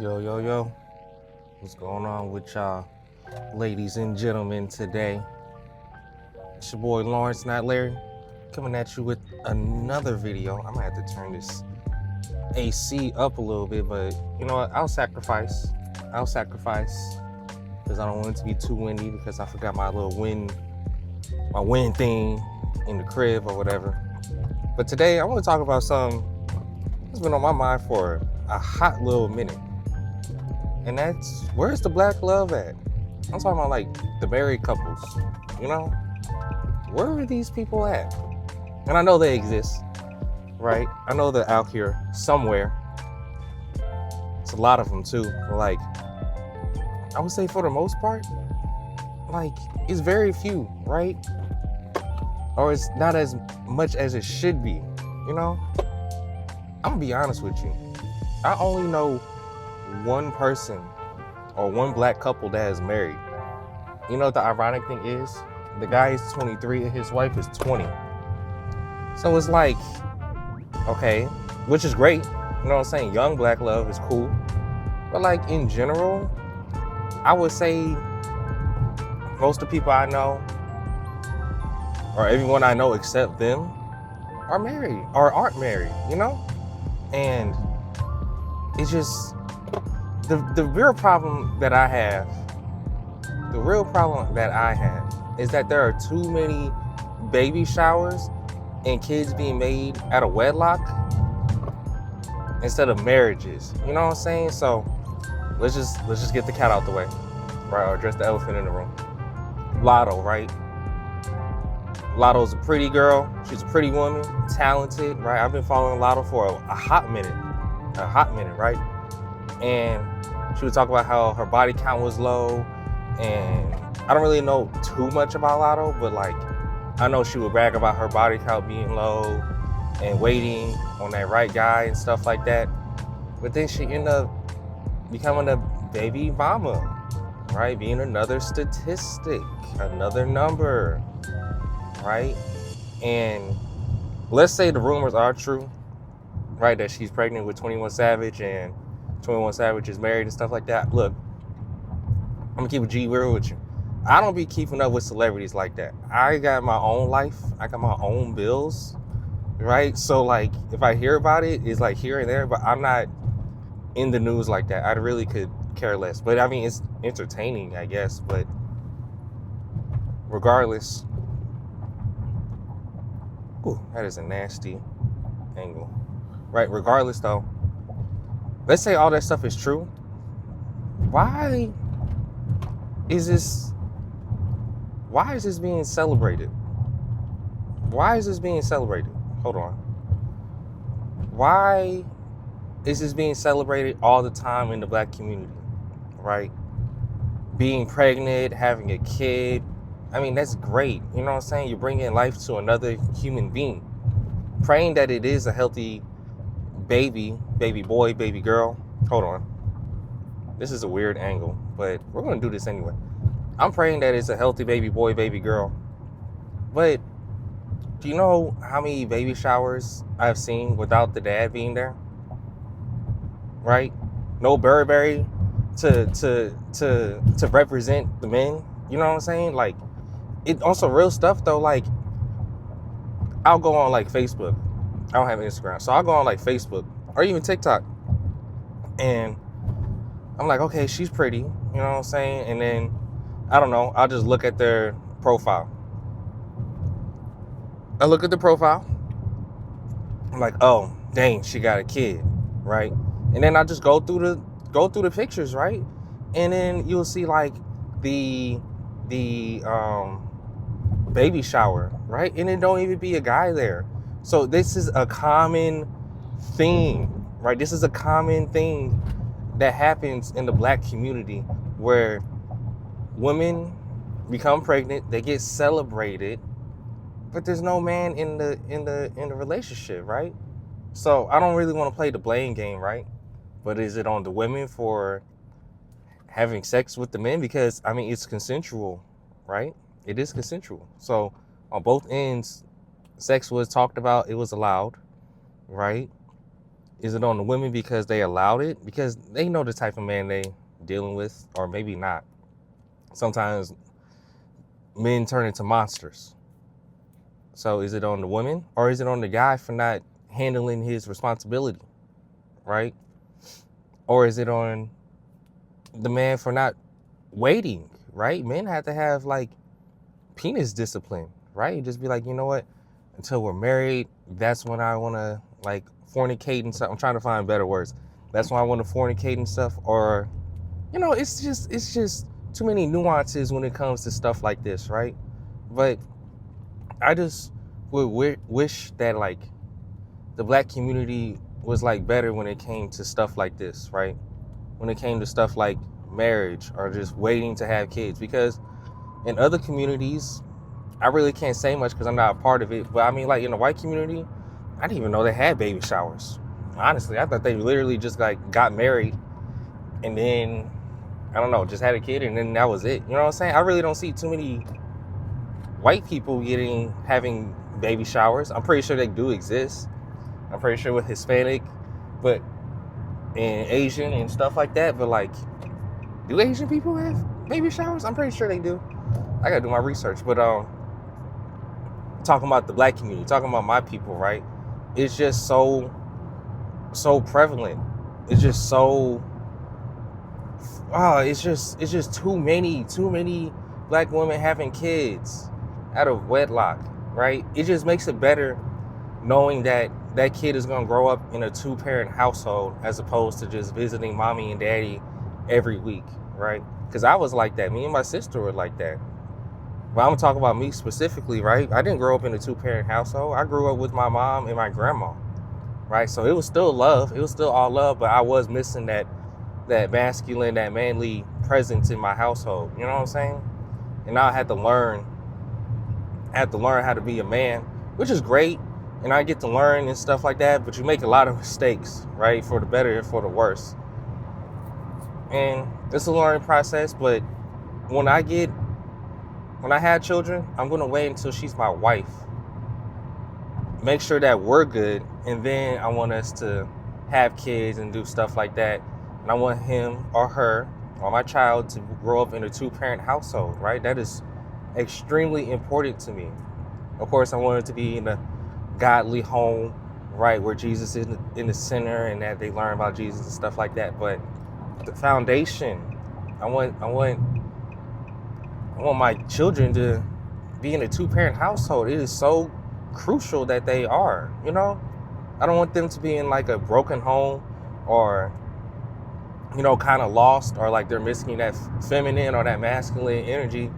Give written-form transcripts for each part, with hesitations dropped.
Yo, yo, yo. What's going on with y'all, ladies and gentlemen, today? It's your boy Lawrence, not Larry, coming at you with another video. I'm gonna have to turn this AC up a little bit, but you know what? I'll sacrifice. Because I don't want it to be too windy because I forgot my wind thing in the crib or whatever. But today I want to talk about something that's been on my mind for a hot little minute. And that's, where's the black love at? I'm talking about like the married couples, you know? Where are these people at? And I know they exist, right? I know they're out here somewhere. It's a lot of them too. But like, I would say for the most part, like, it's very few, right? Or it's not as much as it should be, you know? I'm gonna be honest with you. I only know one person or one black couple that is married. You know what the ironic thing is? The guy is 23 and his wife is 20. So it's like, okay, which is great. You know what I'm saying? Young black love is cool. But like in general, I would say most of the people I know, or everyone I know except them, are married or aren't married, you know? And it's just, the real problem that I have is that there are too many baby showers and kids being made out of wedlock instead of marriages. You know what I'm saying? So let's just get the cat out the way, right? Or address the elephant in the room. Lotto, right? Lotto's a pretty girl. She's a pretty woman, talented, right? I've been following Lotto for a hot minute, right? And she would talk about how her body count was low, and I don't really know too much about Lotto, but like, I know she would brag about her body count being low and waiting on that right guy and stuff like that. But then she ended up becoming a baby mama, right? Being another statistic, another number, right? And let's say the rumors are true, right? That she's pregnant with 21 Savage and 21 Savage is married and stuff like that. Look, I'm gonna keep a G real with you. I don't be keeping up with celebrities like that. I got my own life. I got my own bills, right? So like, if I hear about it, it's like here and there, but I'm not in the news like that. I really could care less. But I mean, it's entertaining, I guess. But regardless, ooh, that is a nasty angle, right? Regardless though, let's say all that stuff is true. Why is this being celebrated? Why is this being celebrated? Hold on. Why is this being celebrated all the time in the black community, right? Being pregnant, having a kid. I mean, that's great. You know what I'm saying? You're bringing life to another human being. Praying that it is a healthy baby boy, baby girl. Hold on. This is a weird angle, but we're going to do this anyway. I'm praying that it's a healthy baby boy, baby girl. But do you know how many baby showers I've seen without the dad being there? Right? No Burberry to represent the men. You know what I'm saying? Like, it also real stuff though. Like, I'll go on like Facebook. I don't have Instagram, so I'll go on like Facebook or even TikTok, and I'm like, okay, she's pretty. You know what I'm saying? And then I don't know. I'll just look at their profile. I look at the profile. I'm like, oh, dang, she got a kid, right? And then I just go through the pictures, right? And then you'll see like the baby shower, right? And it don't even be a guy there. So this is a common thing, right? This is a common thing that happens in the black community where women become pregnant, they get celebrated, but there's no man in the relationship, right? So I don't really want to play the blame game, right? But is it on the women for having sex with the men? Because I mean, it's consensual, right? It is consensual. So on both ends, sex was talked about, it was allowed, right? Is it on the women because they allowed it? Because they know the type of man they dealing with, or maybe not. Sometimes men turn into monsters. So is it on the women, or is it on the guy for not handling his responsibility, right? Or is it on the man for not waiting, right? Men have to have like penis discipline, right? Just be like, you know what? Until we're married, that's when I want to like fornicate and stuff. I'm trying to find better words. That's when I want to fornicate and stuff. Or, you know, it's just too many nuances when it comes to stuff like this, right? But I just would wish that like the black community was like better when it came to stuff like this, right? When it came to stuff like marriage or just waiting to have kids. Because in other communities, I really can't say much because I'm not a part of it. But I mean, like in the white community, I didn't even know they had baby showers. Honestly, I thought they literally just like got married and then, I don't know, just had a kid and then that was it. You know what I'm saying? I really don't see too many white people having baby showers. I'm pretty sure they do exist. I'm pretty sure with Hispanic, but and Asian and stuff like that. But like, do Asian people have baby showers? I'm pretty sure they do. I gotta do my research. But talking about the black community, talking about my people, right? It's just so prevalent. It's just so it's just too many black women having kids out of wedlock, right? It just makes it better knowing that that kid is gonna grow up in a 2-parent household as opposed to just visiting mommy and daddy every week, right? Because I was like that. Me and my sister were like that. But I'm gonna talk about me specifically, right? I didn't grow up in a 2-parent household. I grew up with my mom and my grandma, right? So it was still love. It was still all love, but I was missing that masculine, that manly presence in my household. You know what I'm saying? And now I had to learn how to be a man, which is great. And I get to learn and stuff like that, but you make a lot of mistakes, right? For the better and for the worse. And it's a learning process, but when I have children, I'm gonna wait until she's my wife. Make sure that we're good, and then I want us to have kids and do stuff like that. And I want him or her or my child to grow up in a 2-parent household, right? That is extremely important to me. Of course, I want it to be in a godly home, right, where Jesus is in the center and that they learn about Jesus and stuff like that. But the foundation, I want my children to be in a 2-parent household. It is so crucial that they are, you know? I don't want them to be in like a broken home or, you know, kind of lost, or like they're missing that feminine or that masculine energy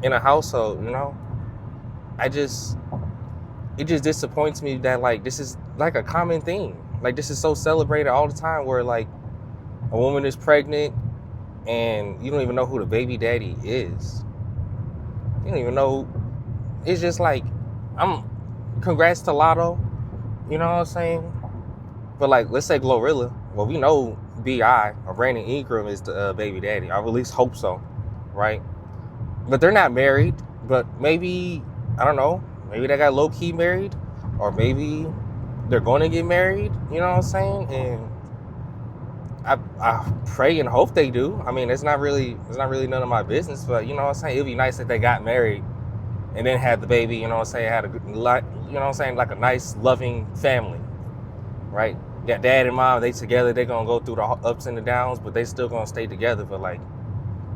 in a household, you know? It just disappoints me that like this is like a common thing. Like this is so celebrated all the time where like a woman is pregnant and you don't even know who the baby daddy is. You don't even know. It's just like, congrats to Lotto, you know what I'm saying? But like, let's say Glorilla. Well, we know B.I. or Brandon Ingram is the baby daddy. I at least hope so, right? But they're not married. But maybe, I don't know, maybe they got low-key married, or maybe they're going to get married, you know what I'm saying? And I pray and hope they do. I mean, it's not really none of my business, but you know what I'm saying? It'd be nice if they got married and then had the baby, you know what I'm saying? Had a good, you know what I'm saying? Like a nice, loving family, right? Got dad and mom, they together, they gonna go through the ups and the downs, but they still gonna stay together. But like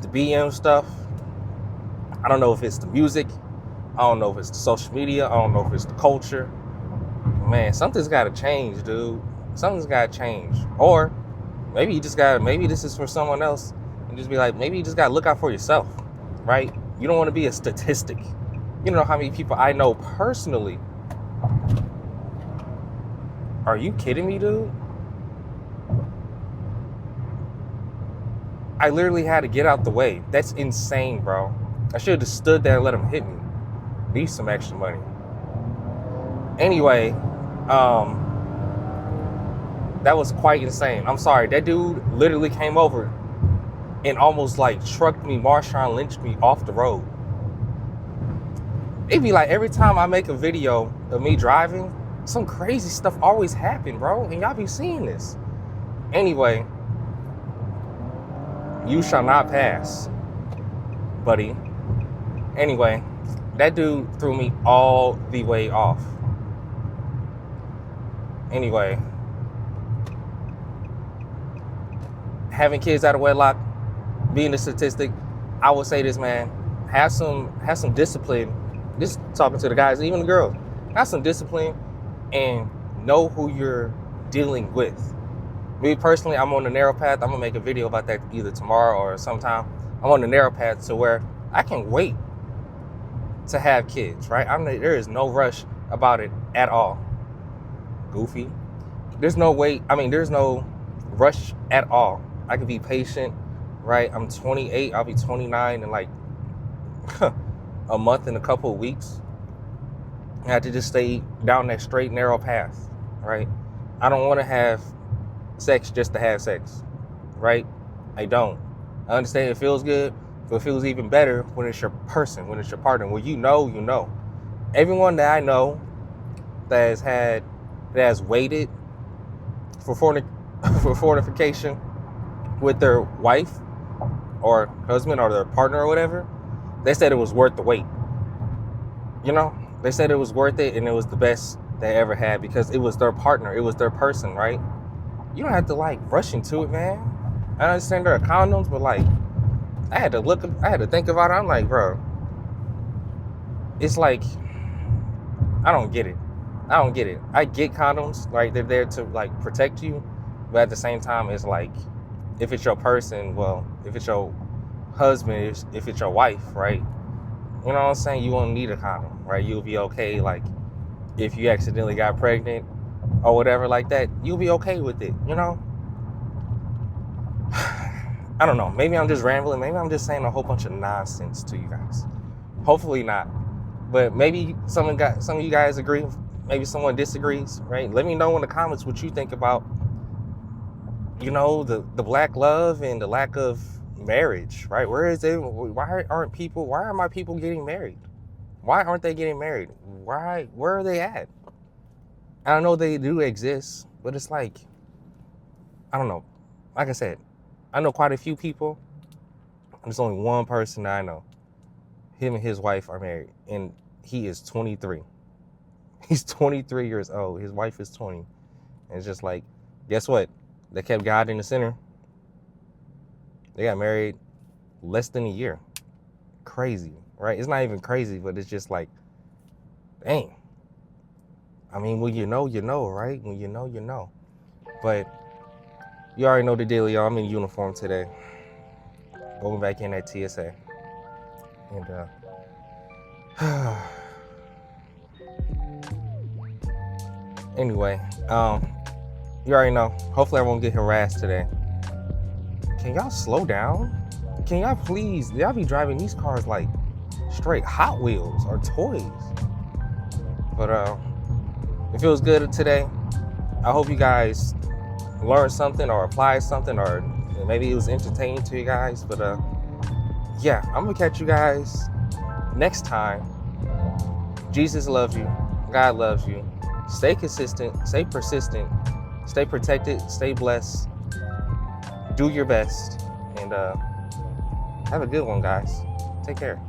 the BM stuff, I don't know if it's the music, I don't know if it's the social media, I don't know if it's the culture. Man, something's gotta change, dude. Something's gotta change. Or maybe maybe this is for someone else, and just be like, maybe you just gotta look out for yourself, right? You don't wanna be a statistic. You don't know how many people I know personally. Are you kidding me, dude? I literally had to get out the way. That's insane, bro. I should have just stood there and let him hit me. Need some extra money. Anyway, that was quite insane. I'm sorry. That dude literally came over and almost like trucked me, Marshawn Lynched me off the road. It'd be like every time I make a video of me driving, some crazy stuff always happen, bro, and y'all be seeing this. Anyway, you shall not pass, buddy. Anyway, that dude threw me all the way off. Anyway, having kids out of wedlock, being a statistic, I would say this, man, have some discipline. Just talking to the guys, even the girls, have some discipline and know who you're dealing with. Me personally, I'm on the narrow path. I'm gonna make a video about that either tomorrow or sometime. I'm on the narrow path to where I can wait to have kids, right? There is no rush about it at all. Goofy. There's no rush at all. I can be patient, right? I'm 28, I'll be 29 in like a month and a couple of weeks. I have to just stay down that straight, narrow path, right? I don't want to have sex just to have sex, right? I don't. I understand it feels good, but it feels even better when it's your person, when it's your partner. When you know. Everyone that I know that has waited for fornication with their wife or husband or their partner or whatever, they said it was worth the wait. You know, they said it was worth it and it was the best they ever had because it was their partner, it was their person, right? You don't have to like rush into it, man. I understand there are condoms, but like, I had to think about it. I'm like, bro, it's like, I don't get it. I get condoms, like they're there to like protect you, but at the same time, it's like, if it's your person, well, if it's your husband, if it's your wife, right? You know what I'm saying? You won't need a condom, right? You'll be okay. Like, if you accidentally got pregnant or whatever like that, you'll be okay with it, you know? I don't know. Maybe I'm just rambling. Maybe I'm just saying a whole bunch of nonsense to you guys. Hopefully not. But maybe some of you guys agree. Maybe someone disagrees, right? Let me know in the comments what you think about, you know, the black love and the lack of marriage, right? Where is it? Why are my people getting married? Why aren't they getting married? Where are they at? I know they do exist, but it's like, I don't know. Like I said, I know quite a few people. There's only one person that I know. Him and his wife are married, and he is 23. He's 23 years old. His wife is 20. And it's just like, guess what? They kept God in the center. They got married less than a year. Crazy, right? It's not even crazy, but it's just like, dang. I mean, when you know, right? When you know. But you already know the deal, y'all. I'm in uniform today. Going back in at TSA. And anyway, you already know. Hopefully I won't get harassed today. Can y'all slow down? Can y'all please? Y'all be driving these cars like straight Hot Wheels or toys. But it feels good today. I hope you guys learned something or applied something, or maybe it was entertaining to you guys. But yeah, I'm gonna catch you guys next time. Jesus loves you. God loves you. Stay consistent. Stay persistent. Stay protected. Stay blessed. Do your best. And have a good one, guys. Take care.